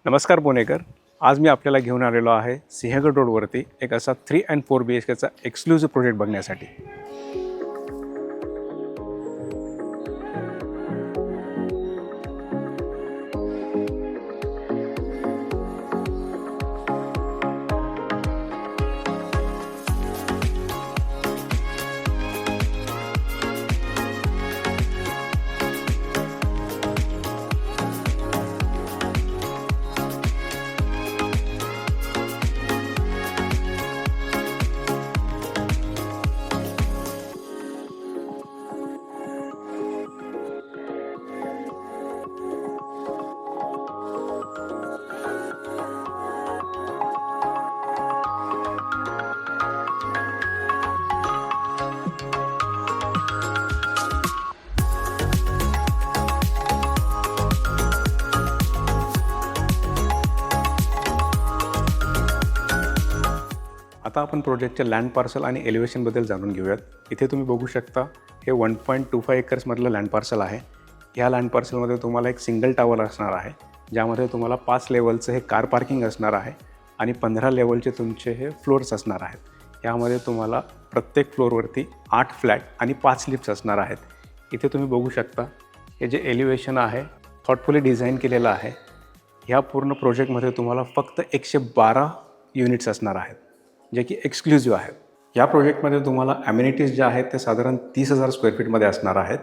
नमस्कार पुणेकर. आज मी आपल्याला घेऊन आलेलो आहे सिंहगड रोडवरती एक असा 3 and 4 BHKचा एक्सक्लुझिव्ह प्रोजेक्ट बघण्यासाठी. आता आपण प्रोजेक्टच्या लँड पार्सल आणि एलिव्हेशनबद्दल जाणून घेऊयात. इथे तुम्ही बघू शकता हे 1.25 एकर्समधलं लँड पार्सल आहे. ह्या लँड पार्सलमध्ये तुम्हाला एक सिंगल टावर असणार आहे, ज्यामध्ये तुम्हाला 5 लेवलचं हे कार पार्किंग असणार आहे आणि 15 लेवलचे तुमचे हे फ्लोअर्स असणार आहेत. यामध्ये तुम्हाला प्रत्येक फ्लोअरवरती 8 फ्लॅट आणि 5 लिफ्ट्स असणार आहेत. इथे तुम्ही बघू शकता हे जे एलिव्हेशन आहे थॉटफुली डिझाईन केलेलं आहे. ह्या पूर्ण प्रोजेक्टमध्ये तुम्हाला फक्त 112 युनिट्स असणार आहेत, जे की एक्सक्लुझिव्ह आहेत. या प्रोजेक्टमध्ये तुम्हाला ॲम्युनिटीज ज्या आहेत ते साधारण 30,000 स्क्वेअर फीटमध्ये असणार आहेत.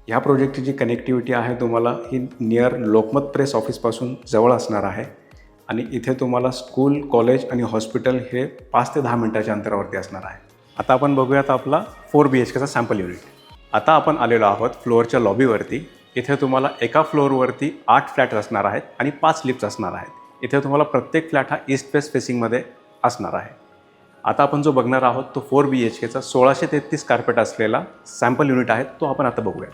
ह्या प्रोजेक्टची जी कनेक्टिव्हिटी आहे तुम्हाला ही नियर लोकमत प्रेस ऑफिसपासून जवळ असणार आहे आणि इथे तुम्हाला स्कूल, कॉलेज आणि हॉस्पिटल हे 5 ते 10 मिनिटाच्या अंतरावरती असणार आहे. आता आपण बघूयात आपला 4 BHKचा सॅम्पल युनिट. आता आपण आलेलो आहोत फ्लोअरच्या लॉबीवरती. इथे तुम्हाला एका फ्लोअरवरती 8 फ्लॅट असणार आहेत आणि 5 लिफ्ट्स असणार आहेत. इथे तुम्हाला प्रत्येक फ्लॅट हा ईस्ट वेस्ट फेसिंगमध्ये असणार आहे. आता आपण जो बघणार आहोत तो 4 BHKचा 1633 कार्पेट असलेला सॅम्पल युनिट आहे, तो आपण आता बघूया.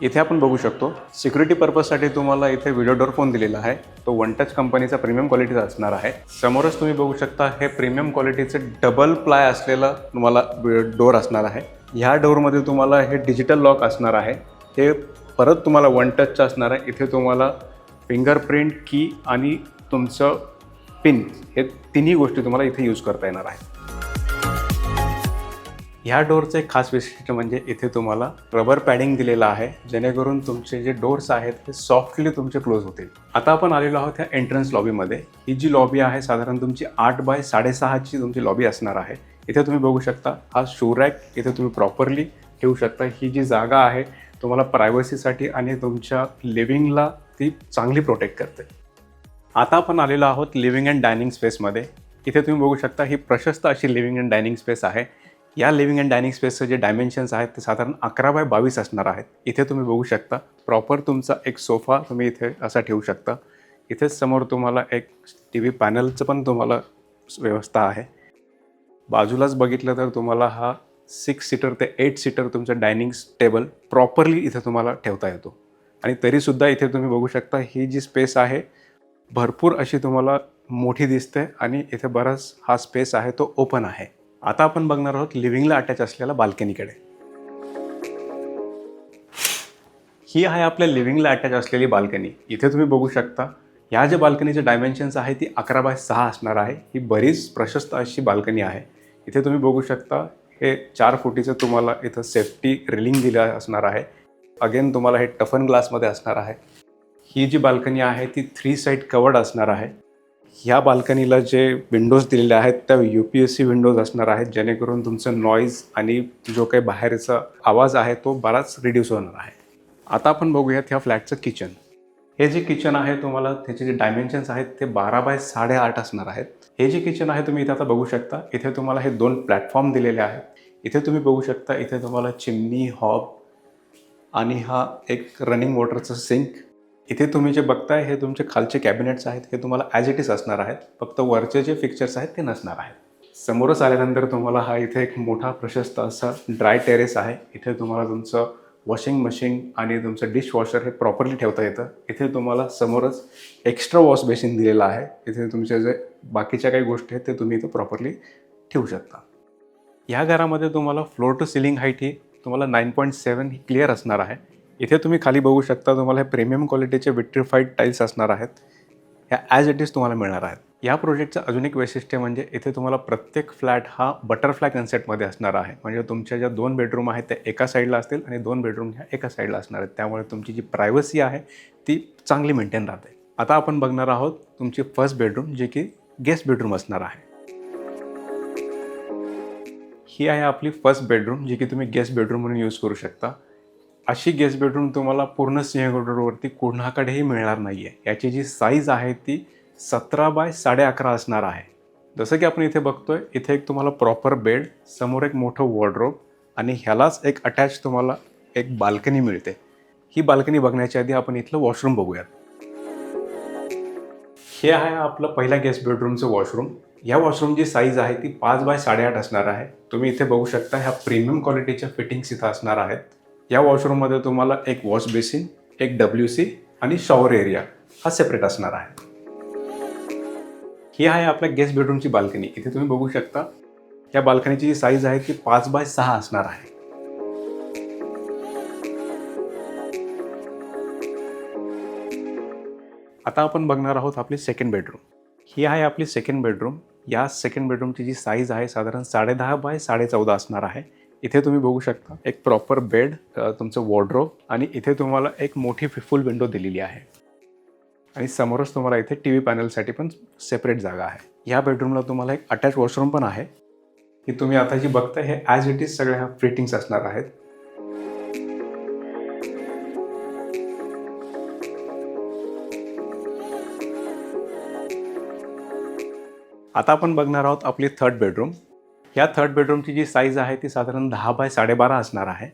इथे आपण बघू शकतो सिक्युरिटी पर्पजसाठी तुम्हाला इथे व्हिडिओ डोर फोन दिलेला आहे. तो वन टच कंपनीचा प्रीमियम क्वालिटीचा असणार आहे. समोरच तुम्ही बघू शकता हे प्रीमियम क्वालिटीचे डबल प्लाय असलेलं तुम्हाला डोर असणार आहे. ह्या डोरमध्ये तुम्हाला हे डिजिटल लॉक असणार आहे. हे परत तुम्हाला वन टचचं असणार आहे. इथे तुम्हाला फिंगरप्रिंट, की आणि तुमचं पिन हे तिन्ही गोष्टी तुम्हाला इथे यूज करता येणार आहे. ह्या डोरचं एक खास वैशिष्ट्य म्हणजे इथे तुम्हाला रबर पॅडिंग दिलेलं आहे, जेणेकरून तुमचे जे डोर्स आहेत ते सॉफ्टली तुमचे क्लोज होतील. आता आपण आलेलो आहोत ह्या एंट्रन्स लॉबीमध्ये. ही जी लॉबी आहे साधारण तुमची 8 बाय 6.5ची तुमची लॉबी असणार आहे. इथे तुम्ही बघू शकता हा शू रॅक इथे तुम्ही प्रॉपरली ठेवू शकता. ही जी जागा आहे तुम्हाला प्रायव्हसीसाठी आणि तुमच्या लिव्हिंगला ती चांगली प्रोटेक्ट करते. आता आपण आलेलो आहोत लिव्हिंग अँड डायनिंग स्पेसमध्ये. इथे तुम्ही बघू शकता ही प्रशस्त अशी लिव्हिंग अँड डायनिंग स्पेस आहे. या लिव्हिंग अँड डायनिंग स्पेसचे जे डायमेन्शन्स आहेत ते साधारण 11 बाय 22 असणार आहेत. इथे तुम्ही बघू शकता प्रॉपर तुमचा एक सोफा तुम्ही इथे असा ठेवू शकता. इथेच समोर तुम्हाला एक TV पॅनलचं पण तुम्हाला व्यवस्था आहे. बाजूलाच बघितलं तर तुम्हाला हा 6 सीटर ते 8 सीटर तुमचा डायनिंग टेबल प्रॉपरली इथे तुम्हाला ठेवता येतो. आणि तरीसुद्धा इथे तुम्ही बघू शकता ही जी स्पेस आहे भरपूर अशी तुम्हाला मोठी दिसते आणि इथे बराच हा स्पेस आहे तो ओपन आहे. आता आपण बघणार आहोत लिव्हिंगला अटॅच असलेल्या बाल्कनीकडे. ही आहे आपल्या लिव्हिंगला अटॅच असलेली बाल्कनी. इथे तुम्ही बघू शकता ह्या ज्या बाल्कनीचे डायमेन्शन्स आहे ती 11 बाय 6 असणार आहे. ही बरीच प्रशस्त अशी बाल्कनी आहे. इथे तुम्ही बघू शकता हे 4 फुटीचं तुम्हाला इथं सेफ्टी रेलिंग दिलं असणार आहे. अगेन तुम्हाला हे टफन ग्लासमध्ये असणार आहे. ही जी बाल्कनी आहे ती 3 साईड कवर्ड असणार आहे. ह्या बाल्कनीला जे विंडोज दिलेले आहेत त्या UPSC विंडोज असणार आहेत, जेणेकरून तुमचं नॉईज आणि जो काही बाहेरचा आवाज आहे तो बराच रिड्यूस होणार आहे. आता आपण बघूयात ह्या फ्लॅटचं किचन. हे जे किचन आहे तुम्हाला त्याचे जे डायमेन्शन्स आहेत ते 12 बाय 8.5 असणार आहेत. हे जे किचन आहे तुम्ही इथे आता बघू शकता. इथे तुम्हाला हे 2 प्लॅटफॉर्म दिलेले आहेत. इथे तुम्ही बघू शकता इथे तुम्हाला चिमनी, हॉब आणि हा एक रनिंग वॉटरचं सिंक. इथे तुम्ही जे बघताय हे तुमचे खालचे कॅबिनेट्स आहेत हे तुम्हाला ॲज इट इज असणार आहेत. फक्त वरचे जे फिक्चर्स आहेत ते नसणार आहेत. समोरच आल्यानंतर तुम्हाला हा इथे एक मोठा प्रशस्त असा ड्राय टेरेस आहे. इथे तुम्हाला तुमचं वॉशिंग मशीन आणि तुमचं डिशवॉशर हे प्रॉपरली ठेवता येतं. इथे तुम्हाला समोरच एक्स्ट्रा वॉश बेसिन दिलेला आहे. इथे तुमचे जे बाकीच्या काही गोष्टी आहेत ते तुम्ही इथे प्रॉपरली ठेवू शकता. या घरामध्ये तुम्हाला फ्लोअर टू सिलिंग हाईट ही तुम्हाला 9.7 ही क्लिअर असणार आहे. इथे तुम्ही खाली बघू शकता तुम्हाला हे प्रीमियम क्वालिटीचे विट्रिफाईड टाईल्स असणार आहेत. ह्या ॲज इट इज तुम्हाला मिळणार आहेत. या प्रोजेक्टचं अजून एक वैशिष्ट्य म्हणजे इथे तुम्हाला प्रत्येक फ्लॅट हा बटरफ्लाय कन्सेप्टमध्ये असणार आहे. म्हणजे तुमच्या ज्या 2 बेडरूम आहेत त्या एका साईडला असतील आणि 2 बेडरूम ह्या एका साईडला असणार आहेत. त्यामुळे तुमची जी प्रायव्हसी आहे ती चांगली मेंटेन राहते. आता आपण बघणार आहोत तुमची फर्स्ट बेडरूम जी की गेस्ट बेडरूम असणार आहे. ही आहे आपली फर्स्ट बेडरूम जी की तुम्ही गेस्ट बेडरूम म्हणून यूज करू शकता. अशी गेस्ट बेडरूम तुम्हाला पूर्ण सिंहगडवरती कोणाकडेही मिळणार नाही आहे. याची जी साईज आहे ती 17 बाय 11.5 असणार आहे. जसं की आपण इथे बघतोय इथे एक तुम्हाला प्रॉपर बेड, समोर एक मोठं वॉर्डरोब आणि ह्यालाच एक अटॅच तुम्हाला एक बाल्कनी मिळते. ही बाल्कनी बघण्याच्या आधी आपण इथलं वॉशरूम बघूयात. हे आहे आपलं पहिल्या गेस्ट बेडरूमचं वॉशरूम. या वॉशरूमची साईज आहे ती 5 बाय 8.5 असणार आहे. तुम्ही इथे बघू शकता ह्या प्रीमियम क्वालिटीच्या फिटिंग्स इथं असणार आहेत. या वॉशरूममध्ये तुम्हाला एक वॉश बेसिन, एक WC आणि शॉवर एरिया हा सेपरेट असणार आहे. ही आहे आपल्या गेस्ट बेडरूमची बाल्कनी. इथे तुम्ही बघू शकता या बाल्कनीची जी साईज आहे ती 5 बाय 6 असणार आहे. आता आपण बघणार आहोत आपली सेकंड बेडरूम. ही आहे आपली सेकंड बेडरूम. या सेकंड बेडरूमची जी साईज आहे साधारण 10.5 बाय 14.5 असणार आहे. इथे तुम्ही बघू शकता एक प्रॉपर बेड, तुमचं वॉर्डरोब आणि इथे तुम्हाला एक मोठी फुल विंडो दिलेली आहे आणि समोरच तुम्हाला इथे TV पॅनलसाठी पण सेपरेट जागा आहे. या बेडरूमला तुम्हाला एक अटॅच वॉशरूम पण आहे. की तुम्ही आता जी बघताय हे ॲज इट इज सगळ्या फिटिंग्स असणार आहेत. आता आपण बघणार आहोत आपली थर्ड बेडरूम. या थर्ड बेडरूमची जी साईज आहे ती साधारण 10 बाय 12.5 असणार आहे.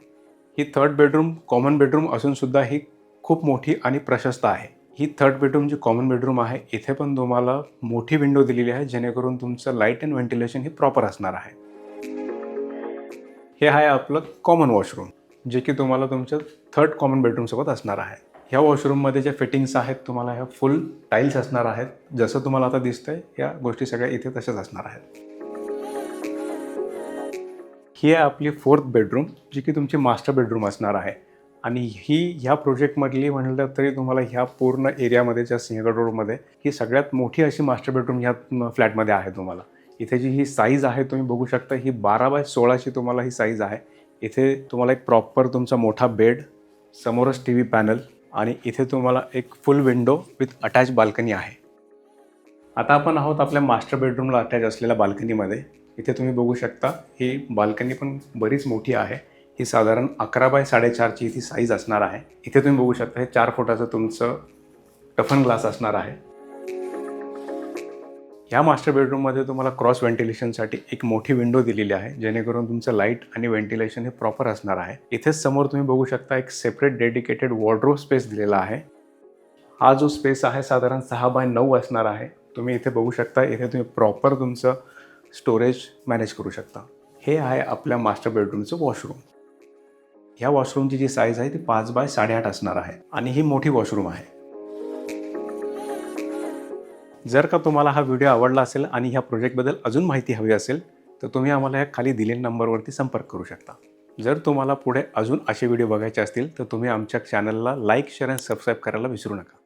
ही थर्ड बेडरूम कॉमन बेडरूम असूनसुद्धा ही खूप मोठी आणि प्रशस्त आहे. ही थर्ड बेडरूम जी कॉमन बेडरूम आहे इथे पण तुम्हाला मोठी विंडो दिलेली आहे जेणेकरून तुमचं लाईट अँड व्हेंटिलेशन हे प्रॉपर असणार आहे. हे आहे आपलं कॉमन वॉशरूम जे की तुम्हाला तुमच्या थर्ड कॉमन बेडरूमसोबत असणार आहे. ह्या वॉशरूममध्ये ज्या फिटिंग्स आहेत तुम्हाला ह्या फुल टाईल्स असणार आहेत. जसं तुम्हाला आता दिसतंय या गोष्टी सगळ्या इथे तशाच असणार आहेत. ही आहे आपली फोर्थ बेडरूम जी की तुमची मास्टर बेडरूम असणार आहे आणि ही ह्या प्रोजेक्टमधली म्हणलं तरी तुम्हाला ह्या पूर्ण एरियामध्ये ज्या सिंहगड रोडमध्ये ही सगळ्यात मोठी अशी मास्टर बेडरूम ह्या फ्लॅटमध्ये आहे. तुम्हाला इथे जी ही साईज आहे तुम्ही बघू शकता ही 12 बाय 16ची तुम्हाला ही साईज आहे. इथे तुम्हाला एक प्रॉपर तुमचा मोठा बेड, समोरच TV पॅनल आणि इथे तुम्हाला एक फुल विंडो विथ अटॅच बाल्कनी आहे. आता आपण आहोत आपल्या मास्टर बेडरूमला अटॅच असलेल्या बाल्कनीमध्ये. इथे तुम्ही बघू शकता ही बाल्कनी पण बरीच मोठी आहे. ही साधारण 11 बाय 4.5ची ती साईज असणार आहे. इथे तुम्ही बघू शकता हे 4 फुटाचं तुमचं टफन ग्लास असणार आहे. या मास्टर बेडरूममध्ये तुम्हाला क्रॉस व्हेंटिलेशनसाठी एक मोठी विंडो दिलेली आहे जेणेकरून तुमचं लाईट आणि व्हेंटिलेशन हे प्रॉपर असणार आहे. इथेच समोर तुम्ही बघू शकता एक सेपरेट डेडिकेटेड वॉर्डरोब स्पेस दिलेला आहे. हा जो स्पेस आहे साधारण 6 बाय 9 असणार आहे. तुम्ही इथे बघू शकता इथे तुम्ही प्रॉपर तुमचं स्टोरेज मॅनेज करू शकता. हे आहे आपल्या मास्टर बेडरूमचं वॉशरूम. ह्या वॉशरूमची जी साईज आहे ती 5 बाय 8.5 असणार आहे आणि ही मोठी वॉशरूम आहे. जर का तुम्हाला हा व्हिडिओ आवडला असेल आणि ह्या प्रोजेक्टबद्दल अजून माहिती हवी असेल तर तुम्ही आम्हाला या खाली दिलेल्या नंबरवरती संपर्क करू शकता. जर तुम्हाला पुढे अजून असे व्हिडिओ बघायचे असतील तर तुम्ही आमच्या चॅनलला लाईक, शेअर आणि सबस्क्राईब करायला विसरू नका.